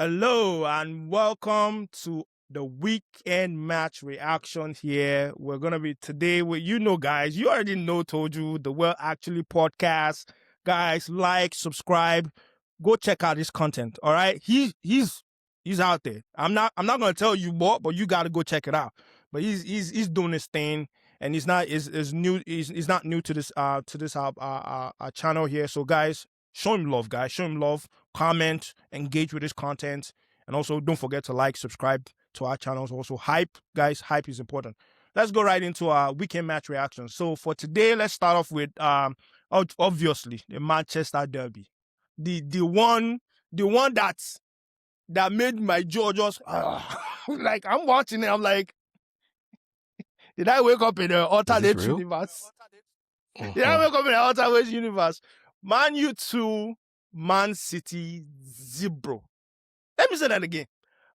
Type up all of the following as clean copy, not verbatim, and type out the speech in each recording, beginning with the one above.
Hello and welcome to the weekend match reaction here. We're going to be today with, guys, you already know, told you, the Well Actually podcast. Guys, like, subscribe, go check out his content. All right. He's out there. I'm not going to tell you more, but you got to go check it out. But he's doing his thing, and he's not new. He's not new to this channel here. So guys, show him love, guys. Show him love. Comment, engage with his content, and also don't forget to like, subscribe to our channels. Also, hype, guys. Hype is important. Let's go right into our weekend match reaction. So for today, let's start off with obviously the Manchester Derby, the one that made my jaw just like I'm watching it. I'm like, did I wake up in an alternate universe? Did I wake up in an alternate universe? Man U 2, Man City 0. Let me say that again.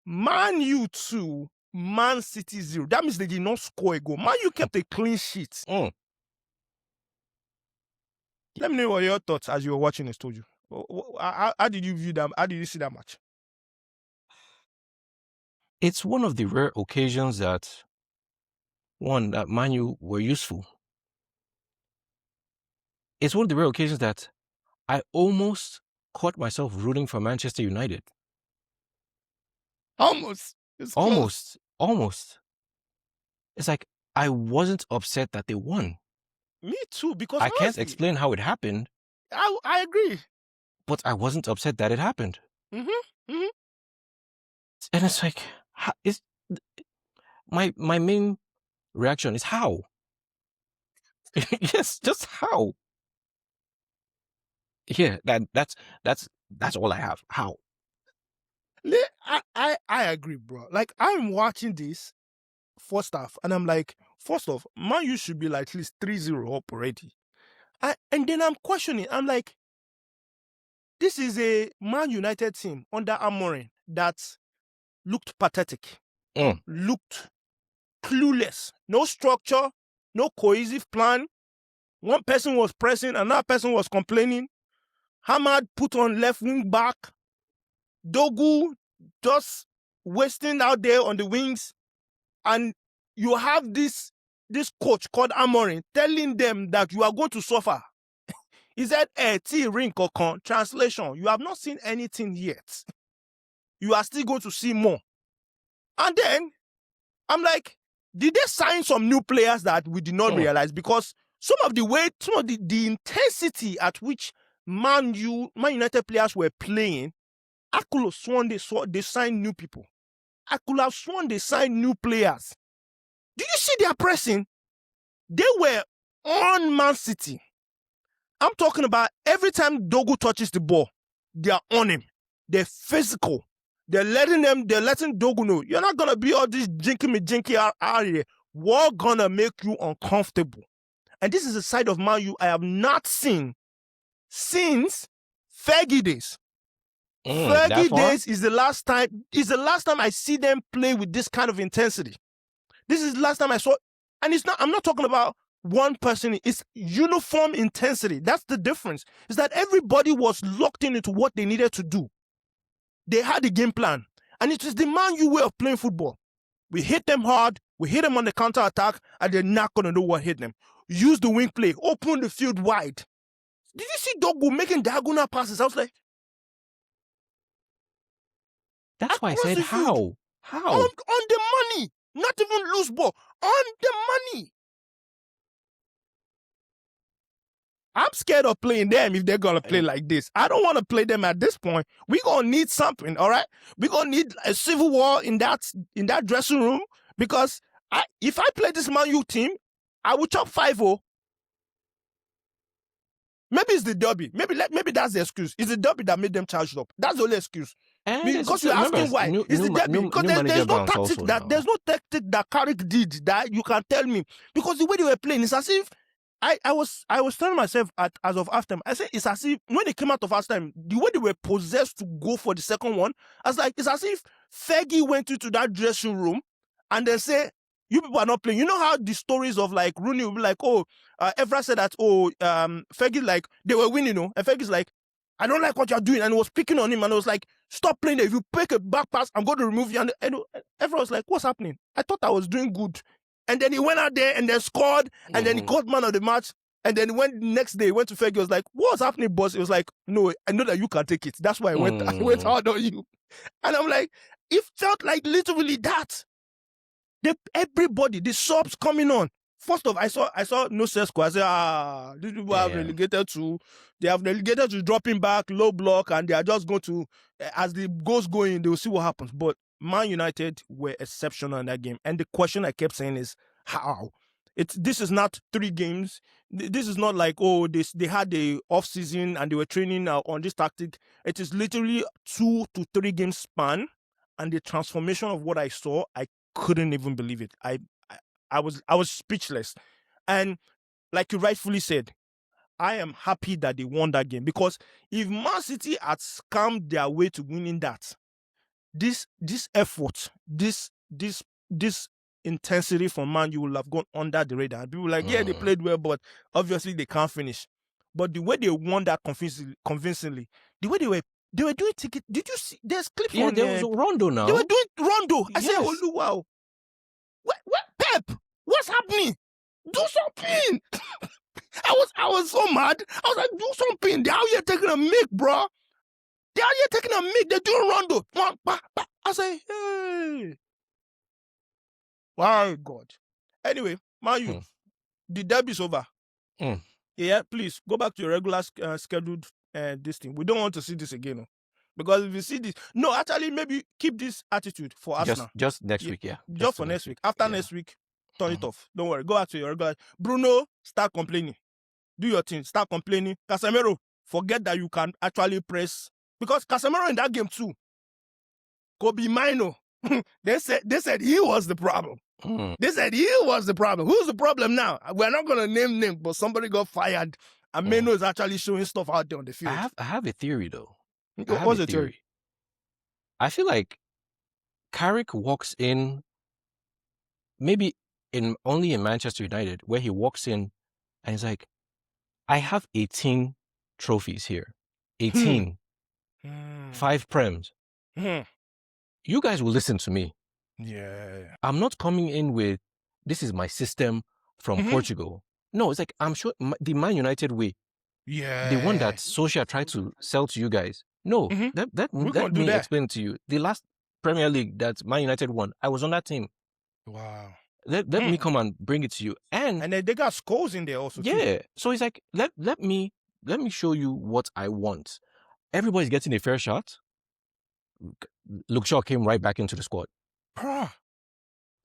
Man U 2, Man City 0. That means they did not score a goal. Man U kept a clean sheet. Let me know what your thoughts as you were watching this, told you. How did you view them? How did you see that match? It's one of the rare occasions that Man U were useful. It's one of the rare occasions that I almost caught myself rooting for Manchester United. Almost. Almost. It's like I wasn't upset that they won. Me too, because I can't explain how it happened. I agree. But I wasn't upset that it happened. And it's like, my main reaction is how? Yes, just how? Yeah, that's all I have. How? I agree, bro. Like, I'm watching this first half, and I'm like, first off, Man U should be like at least 3-0 up already. And then I'm questioning. I'm like, this is a Man United team under Amorim that looked pathetic, looked clueless, no structure, no cohesive plan. One person was pressing, another person was complaining. Hamad put on left wing back. Dogu just wasting out there on the wings. And you have this coach called Amorim telling them that you are going to suffer. He said, ring kokon. Translation, you have not seen anything yet. You are still going to see more. And then, I'm like, did they sign some new players that we did not realize? Because some of the intensity at which Man United players were playing, I could have sworn they signed new people. I could have sworn they signed new players. Did you see their pressing? They were on Man City. I'm talking about every time Dogu touches the ball, they are on him. They're physical. They're letting Dogu know, you're not going to be all this jinky out here. We're going to make you uncomfortable. And this is a side of Man U I have not seen since Fergie days. Fergie days is the last time I see them play with this kind of intensity. This is the last time I saw, and I'm not talking about one person, it's uniform intensity. That's the difference. Is that everybody was locked into what they needed to do. They had a game plan. And it is the Man U way of playing football. We hit them hard, we hit them on the counter attack, and they're not gonna know what hit them. Use the wing play, open the field wide. Did you see Dogu making diagonal passes? I was like, that's why I said how? How? On the money. Not even loose ball. On the money. I'm scared of playing them if they're going to play like this. I don't want to play them at this point. We're going to need something, all right? We're going to need a civil war in that dressing room, because if I play this Man U team, I will chop 5-0. Maybe it's the derby. Maybe that's the excuse. It's the derby that made them charged up. That's the only excuse. Because you're asking why. It's the derby. Because there's no tactic that Carrick did that you can tell me. Because the way they were playing, it's as if I was telling myself as of halftime. I said it's as if when they came out of halftime, the way they were possessed to go for the second one, I was like, it's as if Fergie went into that dressing room and they say, you people are not playing. You know how the stories of like Rooney will be like, Evra said that, Fergie, like, they were winning, and Fergie's like, I don't like what you're doing. And he was picking on him, and I was like, stop playing there. If you pick a back pass, I'm going to remove you. And everyone was like, what's happening? I thought I was doing good. And then he went out there and then scored, and then he caught man of the match. And then next day, he went to Fergie, he was like, what's happening, boss? He was like, no, I know that you can take it. That's why I went hard on you. And I'm like, it felt like literally that. Everybody, the subs coming on. First off, I saw no Sesko. I said, these people have relegated to dropping back, low block, and they are just going to, as the goals go in, they will see what happens. But Man United were exceptional in that game. And the question I kept saying is, how? This is not 3 games. This is not like, they had the off season and they were training on this tactic. It is literally 2 to 3 game span, and the transformation of what I saw, I couldn't even believe it. I was speechless. And like you rightfully said, I am happy that they won that game, because if Man City had scammed their way to winning that, this effort, this intensity from Man, you will have gone under the radar. People were like, yeah, they played well, but obviously they can't finish. But the way they won that convincingly, the way they were doing ticket. Did you see? There's clips Yeah, on there was a rondo now. They were doing rondo. I said, Yes. oh, wow. What, Pep? What's happening? Do something. I was so mad. I was like, do something. They're out here taking a mic, bro. They're out here taking a mic. They're doing rondo. I say, hey. My God. Anyway, Man, the derby's over. Yeah, please go back to your regular scheduled this thing. We don't want to see this again. No? Because if you see this, no, actually, maybe keep this attitude for Arsenal. Just next week, yeah. Just for next week. After next week, turn it off. Don't worry. Go back to your regular. Bruno, start complaining. Do your thing. Start complaining. Casemiro, forget that you can actually press. Because Casemiro in that game too, Kobe Mino, they said he was the problem. They said he was the problem. Who's the problem now? We're not going to name names, but somebody got fired. And Mino is actually showing stuff out there on the field. I have a theory, though. What's the theory? I feel like Carrick walks in, maybe only in Manchester United, where he walks in and he's like, I have 18 trophies here. 18. 5 Prems. You guys will listen to me. Yeah. I'm not coming in with, this is my system from Portugal. No, it's like, I'm sure the Man United way. Yeah. The one that Solskjaer tried to sell to you guys. No, let me explain to you. The last Premier League that Man United won, I was on that team. Wow. Let me come and bring it to you. And they got scores in there also. Yeah. Too. So it's like, let me show you what I want. Everybody's getting a fair shot. Luke Shaw came right back into the squad.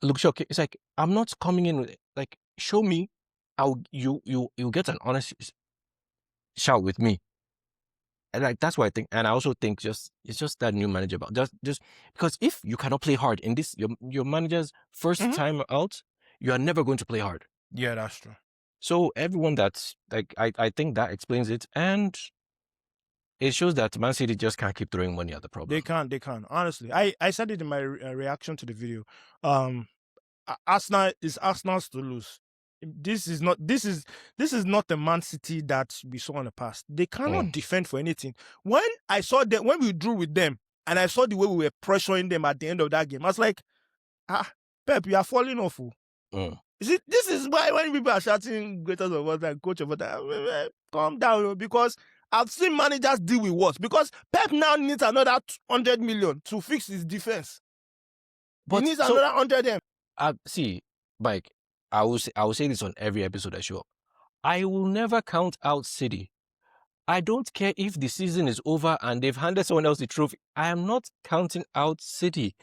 Luke Shaw, it's like, I'm not coming in with, like, show me how you'll get an honest shout with me. And like, that's why I think, and I also think it's just that new manager, about just because if you cannot play hard in this, your manager's first time out, you are never going to play hard. Yeah, that's true. So everyone that's like, I think that explains it, and it shows that Man City just can't keep throwing money at the problem. They can't. Honestly, I said it in my reaction to the video. Arsenal is Arsenal's to lose. This is not the Man City that we saw in the past. They cannot defend for anything. When I saw them, when we drew with them, and I saw the way we were pressuring them at the end of that game, I was like, Pep, you are falling off. This is why when people are shouting greatest of all time, coach of all time, calm down, because I've seen managers deal with worse. Because Pep now needs another 100 million to fix his defense. He needs another 100 M. See, Mike, I will say this on every episode I show up. I will never count out City. I don't care if the season is over and they've handed someone else the trophy. I am not counting out City.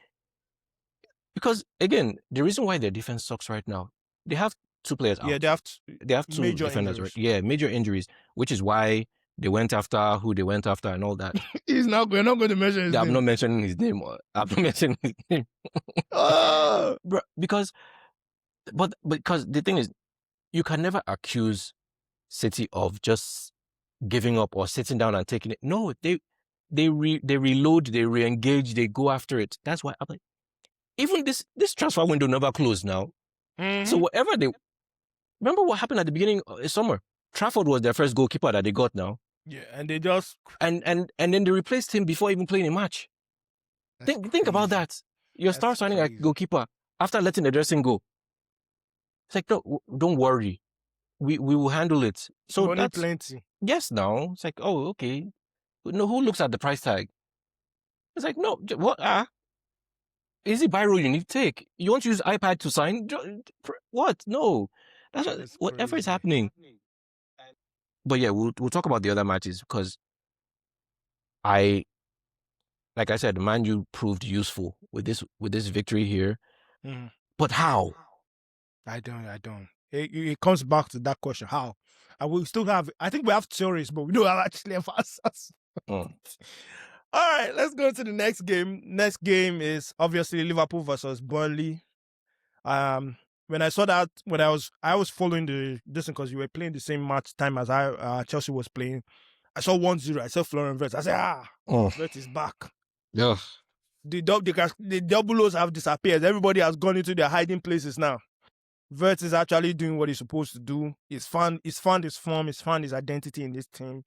Because, again, the reason why their defense sucks right now, they have 2 players out. Yeah, they have 2 major defenders, right? Yeah, major injuries, which is why they went after who they went after and all that. We're not going to mention his name. I'm not mentioning his name. I'm not mentioning his name. Bro, because the thing is, you can never accuse City of just giving up or sitting down and taking it. No, they reload, they re-engage, they go after it. That's why I'm like, even this transfer window never closed now. So whatever remember what happened at the beginning of summer? Trafford was their first goalkeeper that they got now. Yeah, and they just and then they replaced him before even playing a match. Think about that. Your star signing a goalkeeper after letting the dressing go. It's like, no, don't worry. We will handle it. So money that's plenty. yes. Now it's like, oh, okay. No, who looks at the price tag? It's like, no, what? Is it biro you need to take? You want to use iPad to sign? What? No, that's whatever is happening. But yeah, we'll talk about the other matches because like I said, Man U proved useful with this victory here. Mm. But how? I don't. It comes back to that question. How? And we still have. I think we have theories, but we don't have actually answers. All right, let's go to the next game. Next game is obviously Liverpool versus Burnley. When I saw that, when I was following this because you were playing the same match time as Chelsea was playing. I saw 1-0. I saw Florian Wirtz. I said, Wirtz is back. Yeah. The double O's have disappeared. Everybody has gone into their hiding places now. Wirtz is actually doing what he's supposed to do. He's found his form. He's found his identity in this team.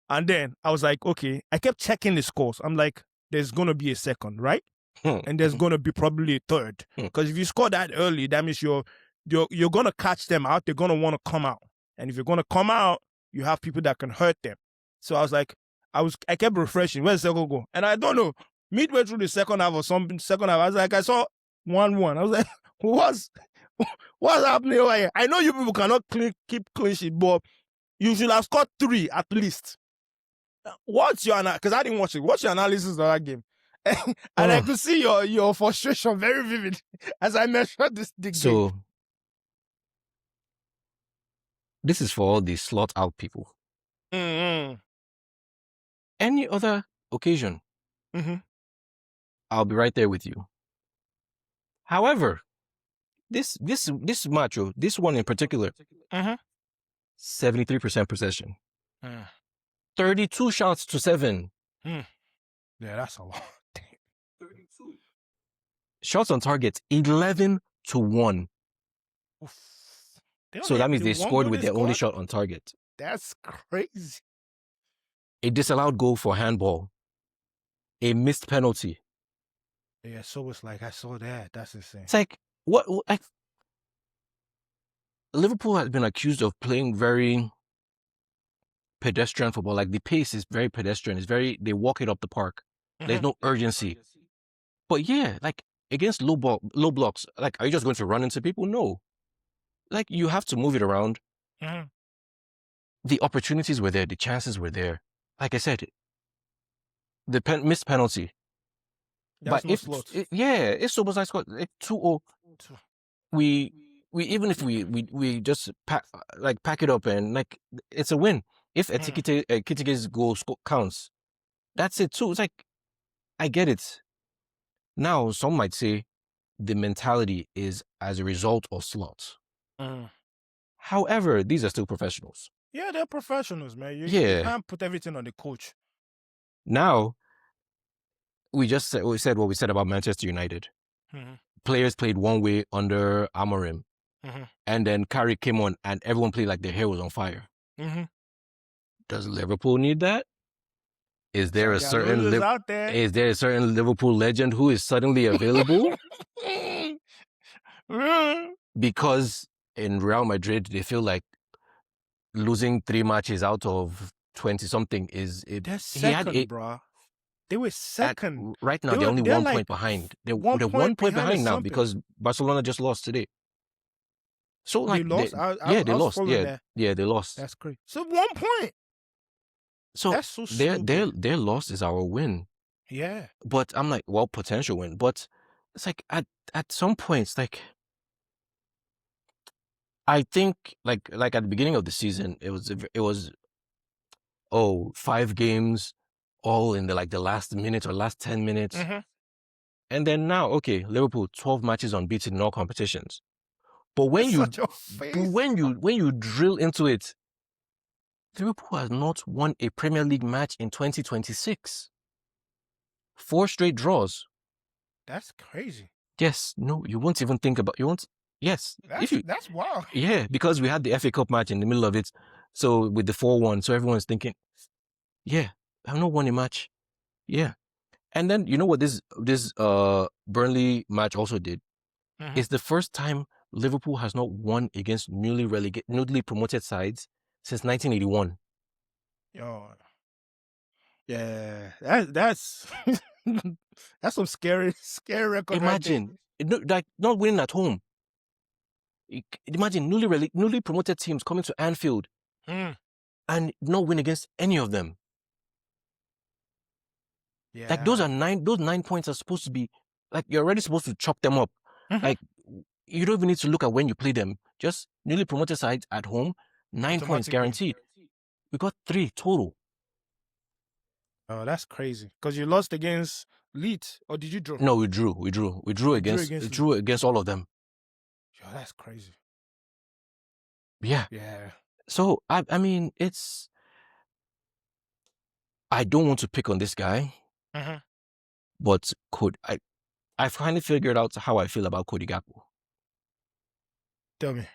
And then I was like, okay. I kept checking the scores. I'm like, there's gonna be a second, right? And there's gonna be probably a third. Because if you score that early, that means you're gonna catch them out. They're gonna want to come out. And if you're gonna come out, you have people that can hurt them. So I was like, I kept refreshing. Where's the second goal? And I don't know. Midway through the second half, I was like, I saw 1-1. I was like, what's happening over here? I know you people cannot keep clean sheet, but you should have scored 3 at least. What's your because I didn't watch it. What's your analysis of that game? And I could see your frustration very vivid as I measured the game. So this is for all the slot out people. Mm-hmm. Any other occasion, I'll be right there with you. However, this match, this one in particular, 73% possession, 32 shots to 7. Yeah, that's a lot. 32 shots on target, 11-1. So that means they scored with their only shot on target. That's crazy. A disallowed goal for handball. A missed penalty. Yeah, so it's like I saw that. That's insane. It's like what? Liverpool has been accused of playing very pedestrian football. Like the pace is very pedestrian. It's very they walk it up the park. There's no urgency. But yeah, like against low blocks, like are you just going to run into people? No. Like you have to move it around. The opportunities were there. The chances were there. Like I said, the missed penalty. That's but if Szoboszlai scored like 2-0, we even if we just pack it up and like it's a win. If Ekitike's goal counts, that's it too. It's like I get it. Now some might say the mentality is as a result of slots. However, these are still professionals. Yeah, they're professionals, man. You can't put everything on the coach. Now, we said what we said about Manchester United. Players played one way under Amorim. And then Carrick came on and everyone played like their hair was on fire. Does Liverpool need that? Is there a certain Liverpool legend who is suddenly available? Because in Real Madrid, they feel like losing 3 matches out of 20-something is... They're second, bro. They were second. Right now, they're only 1 point behind. They're 1 point behind now because Barcelona just lost today. So like they lost? They lost. Yeah, they lost. That's crazy. So 1 point. So that's so stupid. Their loss is our win. Yeah. But I'm like, well, potential win. But it's like at some points, like I think like at the beginning of the season, it was 5 games, all in the last minute or last 10 minutes. And then now, okay, Liverpool 12 matches unbeaten in all competitions. But when you drill into it, Liverpool has not won a Premier League match in 2026. 4 straight draws. That's crazy. Yes, no, you won't even think about. Yes, that's wild. Yeah, because we had the FA Cup match in the middle of it. So with the 4-1, so everyone's thinking, yeah, I've not won a match. Yeah. And then you know what this Burnley match also did? Mhm. It's the first time Liverpool has not won against newly promoted sides since 1981. Yo, yeah, that's that's some scary record right there. Imagine, like not winning at home. Imagine newly promoted teams coming to Anfield Mm, and not win against any of them. Like those yeah. 9 points are supposed to be like you're already supposed to chop them up. Mhm. Like you don't even need to look at when you play them. Just newly promoted sides at home, 9 points Automatic win. guaranteed. We got 3 total. Oh, that's crazy. Because you lost against Leeds, or did you draw? No, we drew. We drew You drew against against Leeds. drew against all of them. Yo, that's crazy. Yeah. Yeah. So I mean, I don't want to pick on this guy, Mhm. but I finally figured out how I feel about Cody Gakpo. Tell me.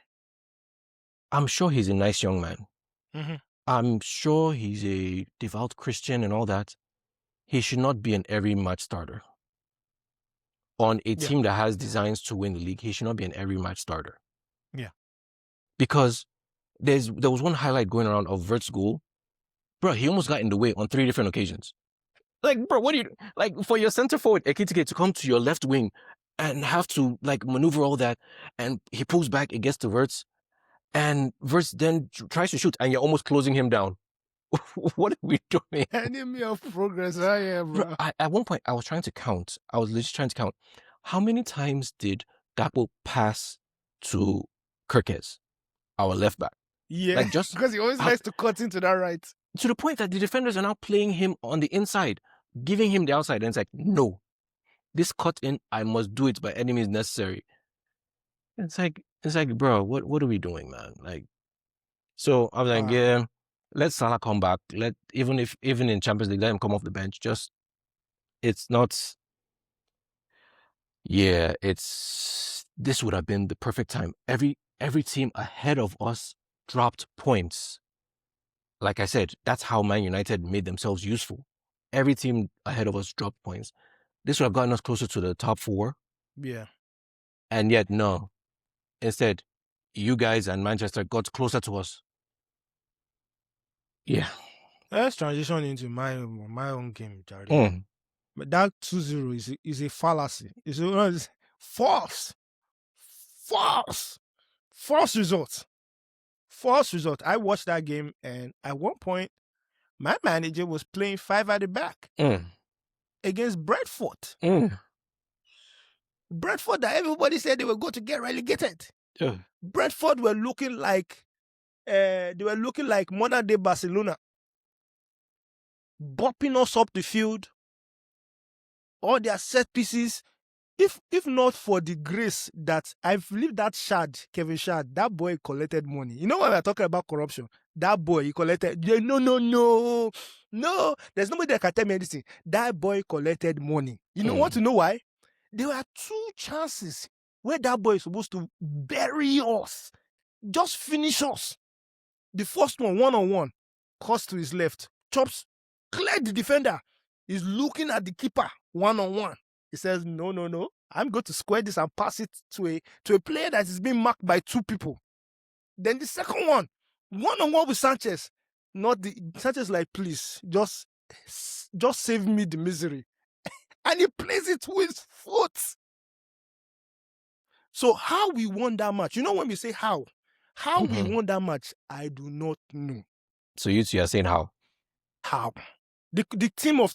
I'm sure he's a nice young man. Mhm. I'm sure he's a devout Christian and all that. He should not be an every match starter. On a Yeah. team that has designs to win the league, he should not be an every match starter. Yeah. Because there was one highlight going around of Vert's goal. Bro, he almost got in the way on 3 different occasions. Like, bro, what do you like for your center forward Ekitike to come to your left wing and have to like maneuver all that, and he pulls back against the Verts, and Verts then tries to shoot, and you're almost closing him down. What are we doing? Enemy of progress. Oh, yeah, bro. At one point, I was trying to count. I was literally trying to count. How many times did Gakpo pass to Kirkes, our left back? Yeah. Like just Because he always likes to cut into that right. to the point that the defenders are now playing him on the inside, giving him the outside. And it's like, no, this cut in, I must do it by any means necessary. It's like, bro, what are we doing, man? Like, so I was like, yeah, let Salah come back. Even in Champions League, let him come off the bench. Just, it's not. Yeah, this would have been the perfect time. Every team ahead of us dropped points. Like I said, that's how Man United made themselves useful. Every team ahead of us dropped points. This would have gotten us closer to the top 4. Yeah. And yet, no. Instead, you guys and Manchester got closer to us. Yeah. Let's transition into my own game, Jared. Mm. But that 2-0 is a fallacy. It's false. False result. False result. I watched that game, and at one point, my manager was playing 5 at the back against Brentford. Brentford that everybody said they were going to get relegated. Brentford were looking like modern day Barcelona, bopping us up the field. All their set pieces. If not for the grace that I believe that Kevin Shad, that boy collected money. You know when we're talking about corruption, that boy he collected. No. There's nobody that can tell me anything. That boy collected money. You know want to know why? There were 2 chances where that boy is supposed to bury us, just finish us. The first one-on-one, cross to his left, chops, cleared the defender. He's looking at the keeper one-on-one. He says, no, I'm going to square this and pass it to a player that is being marked by 2 people. Then the second one-on-one with Sanchez. Sanchez like, please, just save me the misery. And he plays it with his foot. So how we won that match? You know when we say how we won that match, I do not know. So you two are saying how? How? The theme of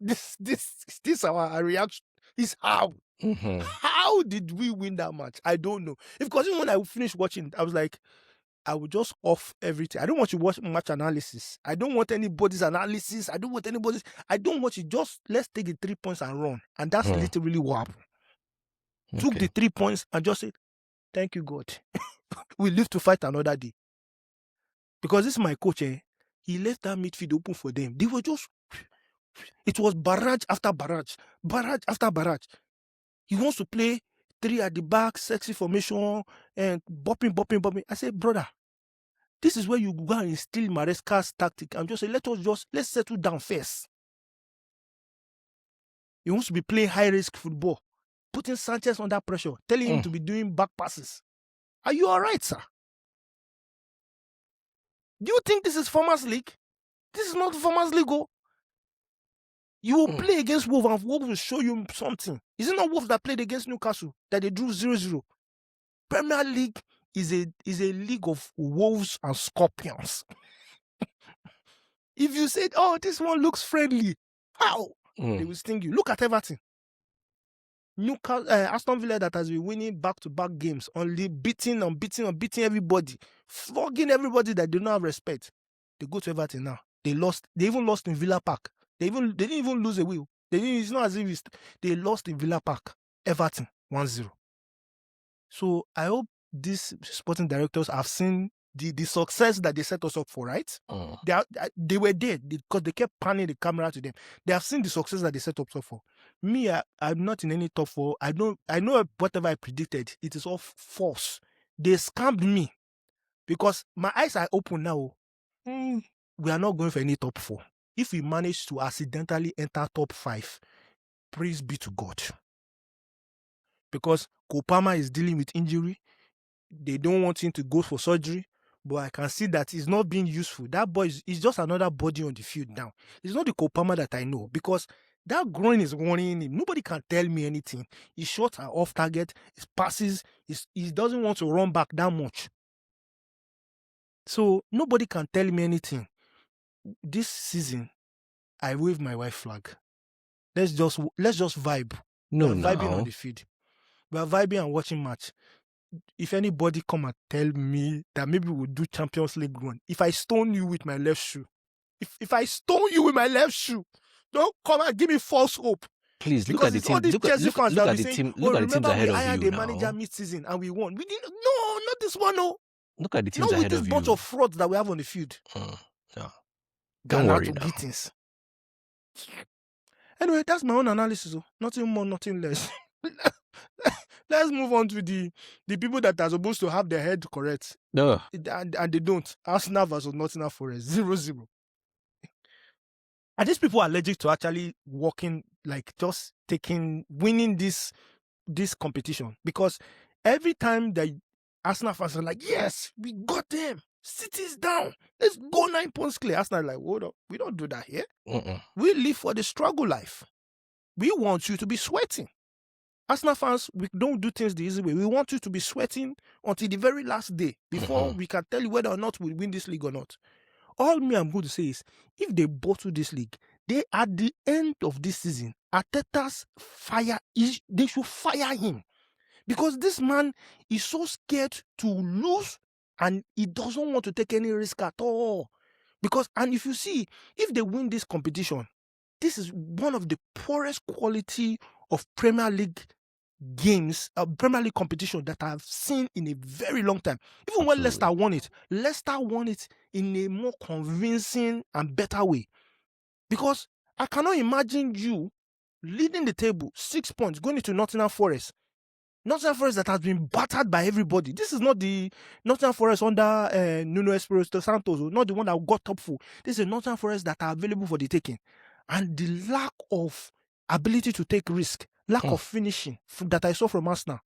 this our reaction is how. How did we win that match? I don't know. Because even when I finished watching, I was like, I will just off everything. I don't want you to watch match analysis. I don't want anybody's analysis. I don't want you. Just let's take the 3 points and run. And that's literally what happened. Took the 3 points and just said, thank you, God. We live to fight another day. Because this is my coach, he left that midfield open for them. They were just, it was barrage after barrage after barrage. He wants to play 3 at the back, sexy formation, and bopping. I said, brother, This is where you go and instill Maresca's tactic and just say, let's settle down first. He wants to be playing high-risk football, putting Sanchez under pressure, telling him to be doing back passes. Are you all right, sir? Do you think this is Farmers League? This is not Farmers League. Oh. You will play against Wolves and Wolves will show you something. Is it not Wolves that played against Newcastle that they drew 0-0? Premier League is a league of wolves and scorpions. If you said, oh, this one looks friendly, how? They will sting you. Look at Everton. Aston Villa that has been winning back-to-back games, only beating everybody, flogging everybody that they don't have respect. They go to Everton now. They even lost in Villa Park. They didn't even lose a wheel. It's not as if they lost in Villa Park. Everton 1-0. So I hope these sporting directors have seen the success that they set us up for, right? They were there because they kept panning the camera to them. They have seen the success that they set us up for. Me, I'm not in any top four. I know whatever I predicted, it is all false. They scammed me because my eyes are open now. We are not going for any top four. If we manage to accidentally enter top 5, praise be to God. Because Kopama is dealing with injury. They don't want him to go for surgery. But I can see that he's not being useful. That boy is just another body on the field now. It's not the Kopama that I know because that groin is worrying him. Nobody can tell me anything. His shots are off target. His passes, he doesn't want to run back that much. So nobody can tell me anything. This season, I wave my white flag. Let's just vibe. We're vibing on the field. We're vibing and watching match. If anybody come and tell me that maybe we'll do Champions League run, if I stone you with my left shoe, if I stone you with my left shoe, don't come and give me false hope. Please look at the team. Look at the team. Look at the teams ahead of you now. We hired the manager mid-season and we won. We didn't. No, not this one. No. Look at the teams ahead of you. Not with this bunch of frauds that we have on the field. No. Don't worry now. Beatings. Anyway, that's my own analysis. Nothing more, nothing less. Let's move on to the people that are supposed to have their head correct. No. And they don't. Arsenal versus Nottingham Forest, 0-0. And these people are allergic to actually working, like just winning this competition. Because every time that Arsenal fans are like, yes, we got them. City's down. Let's go 9 points clear. Arsenal are like, hold up. We don't do that here. We live for the struggle life. We want you to be sweating. Arsenal fans, we don't do things the easy way. We want you to be sweating until the very last day before we can tell you whether or not we win this league or not. All I'm going to say is, if they bottle this league, they at the end of this season, Arteta's they should fire him. Because this man is so scared to lose and he doesn't want to take any risk at all. And if you see, if they win this competition, this is one of the poorest quality of Premier League games, Premier League competition that I've seen in a very long time. Even when Leicester won it in a more convincing and better way. Because I cannot imagine you leading the table 6 points, going into Nottingham Forest. Nottingham Forest that has been battered by everybody. This is not the Nottingham Forest under Nuno Espirito Santos, not the one that got top 4. This is a Nottingham Forest that are available for the taking. And the lack of ability to take risk, lack of finishing that I saw from Arsenal.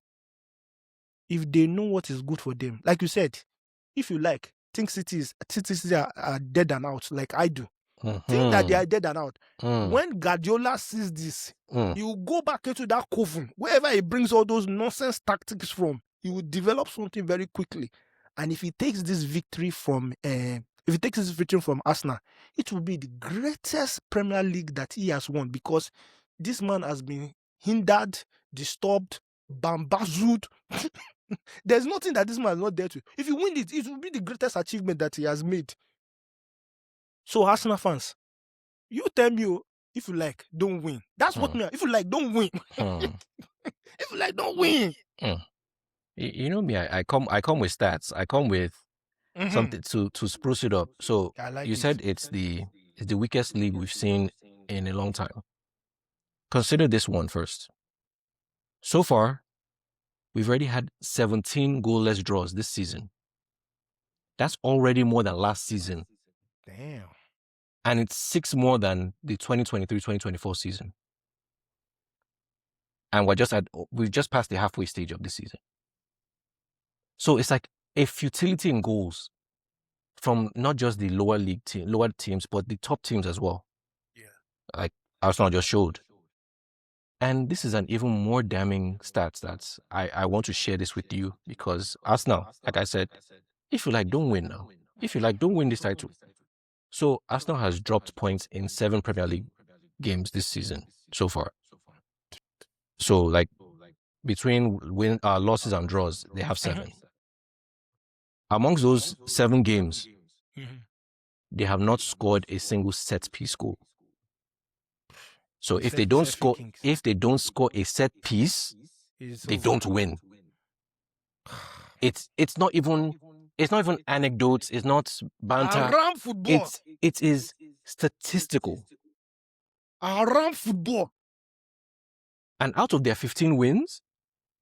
If they know what is good for them, like you said, if you like, think City are dead and out, like I do. Think that they are dead and out. When Guardiola sees this, he will go back into that coven, wherever he brings all those nonsense tactics from. He will develop something very quickly. And if he takes this victory from Arsenal, it will be the greatest Premier League that he has won, because this man has been hindered, disturbed, bamboozled. There's nothing that this man is not there to. If you win it, it will be the greatest achievement that he has made. So Arsenal fans, you tell me, if you like, don't win. That's what me. If you like, don't win. If you like, don't win. You know me, I come with stats. I come with something to spruce it up. So you said it's the weakest league we've seen in a long time. Consider this one first. So far, we've already had 17 goalless draws this season. That's already more than last season. Damn. And it's 6 more than the 2023-2024 season. And we've just passed the halfway stage of this season. So it's like a futility in goals from not just the lower teams, but the top teams as well. Yeah. Like Arsenal just showed. And this is an even more damning stat that I want to share this with you, because Arsenal, like I said, if you like, don't win now. If you like, don't win this title. So Arsenal has dropped points in 7 Premier League games this season so far. So like between losses and draws, they have 7. Amongst those 7 games, they have not scored a single set piece goal. So if they don't score a set piece, they don't win. It's not even anecdotes. It's not banter. Around football. It is statistical. Around football. And out of their 15 wins,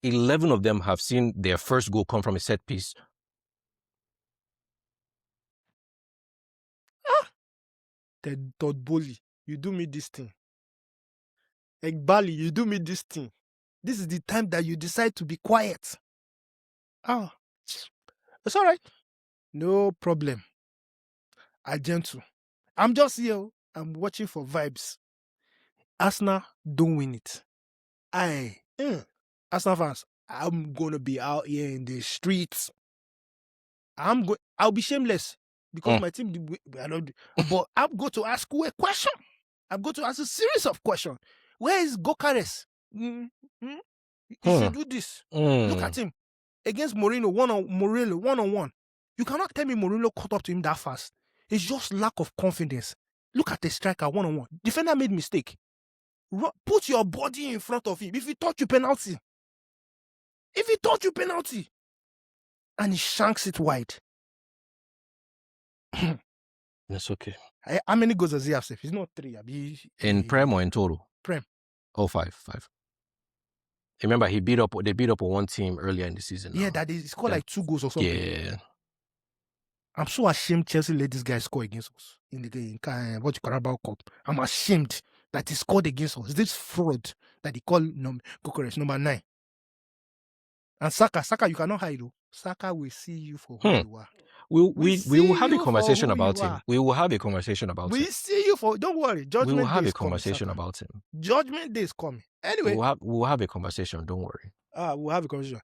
11 of them have seen their first goal come from a set piece. Todd Bowley, you do me this thing. Egbali, you do me this thing. This is the time that you decide to be quiet. It's all right. No problem. I'm gentle. I'm just here. I'm watching for vibes. Arsenal, don't win it. Arsenal fans, I'm going to be out here in the streets. I'll be shameless because my team, but I'm going to ask you a question. I'm going to ask a series of questions. Where is Gokares? He should do this. Look at him against Mourinho, one-on-one. You cannot tell me Mourinho caught up to him that fast. It's just lack of confidence. Look at the striker, one-on-one. Defender made mistake. Put your body in front of him. If he touch you, penalty. And he shanks it wide. That's okay. How many goals does he have? It's not 3. In Prem or in total? Prem. Oh, 5. Remember, they beat up on one team earlier in the season. Yeah, that is, he scored like 2 goals or something. Yeah. I'm so ashamed Chelsea let this guy score against us in the game. Carabao Cup. I'm ashamed that he scored against us. This fraud that he called Gokares, number 9. And Saka, you cannot hide. Saka will see you for who you are. We will have a conversation about him. We will have a conversation about him. We see you for. Don't worry. Judgment we will have day a conversation about him. Judgment day is coming. Anyway, we'll have a conversation. Don't worry. We'll have a conversation.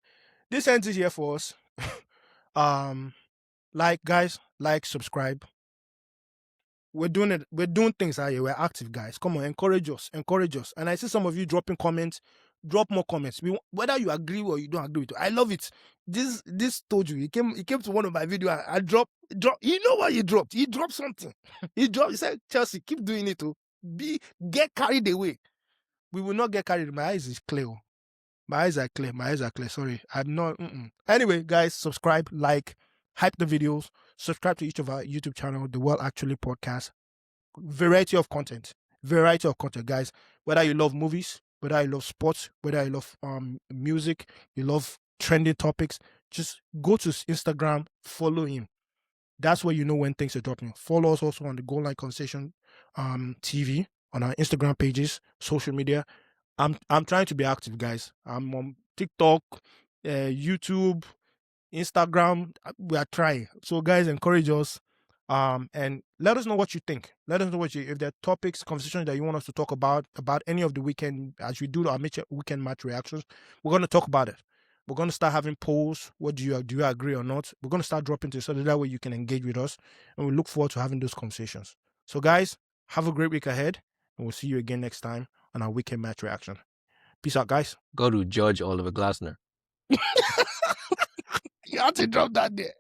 This ends it here for us. Guys, subscribe. We're doing it. We're doing things out here. We're active, guys. Come on, encourage us. And I see some of you dropping comments. Drop more comments. Whether you agree or you don't agree with it. I love it. This told you. He came to one of my videos. I drop. You know what he dropped? He dropped something. He said, Chelsea, keep doing it. Get carried away. We will not get carried. My eyes is clear. My eyes are clear. Sorry. I'm not. Anyway, guys, subscribe, like, hype the videos. Subscribe to each of our YouTube channel, The World Actually Podcast. Variety of content, guys. Whether you love movies, whether you love sports, whether you love music, you love trending topics, just go to Instagram, follow him. That's where you know when things are dropping. Follow us also on the Goal Line Conversation TV, on our Instagram pages, social media. I'm trying to be active, guys. I'm on TikTok, YouTube, Instagram. We are trying. So, guys, encourage us. And let us know what you think. Let us know if there are topics, conversations that you want us to talk about any of the weekend, as we do our weekend match reactions. We're going to talk about it. We're going to start having polls. What do you agree or not? We're going to start dropping this so that way you can engage with us. And we look forward to having those conversations. So, guys, have a great week ahead. And we'll see you again next time on our weekend match reaction. Peace out, guys. Go to Judge Oliver Glasner. You have to drop that there.